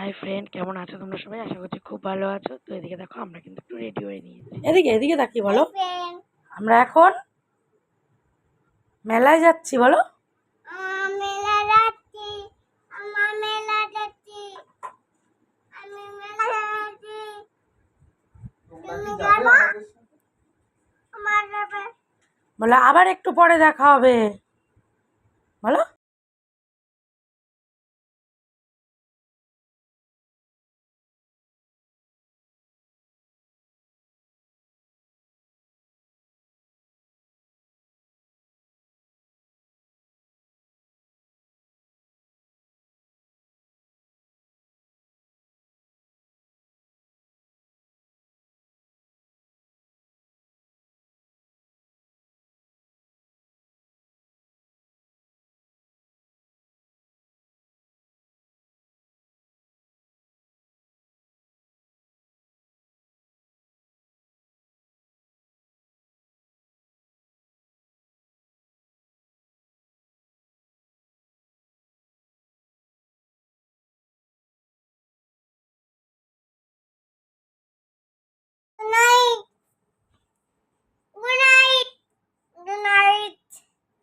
Hi friend, কেমন আছো তোমরা সবাই? আশা করছি খুব ভালো আছো। তো এদিকে দেখো, আমরা কিন্তু একটু রেডি হয়ে নিয়েছি। এদিকে এদিকে তাকিয়ে বলো, আমরা এখন মেলায় যাচ্ছি। বলো, বলো আবার একটু পরে দেখা হবে। বলো,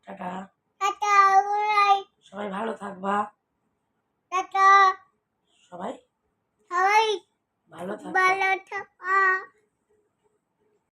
টাটা, সবাই ভালো থাকবা।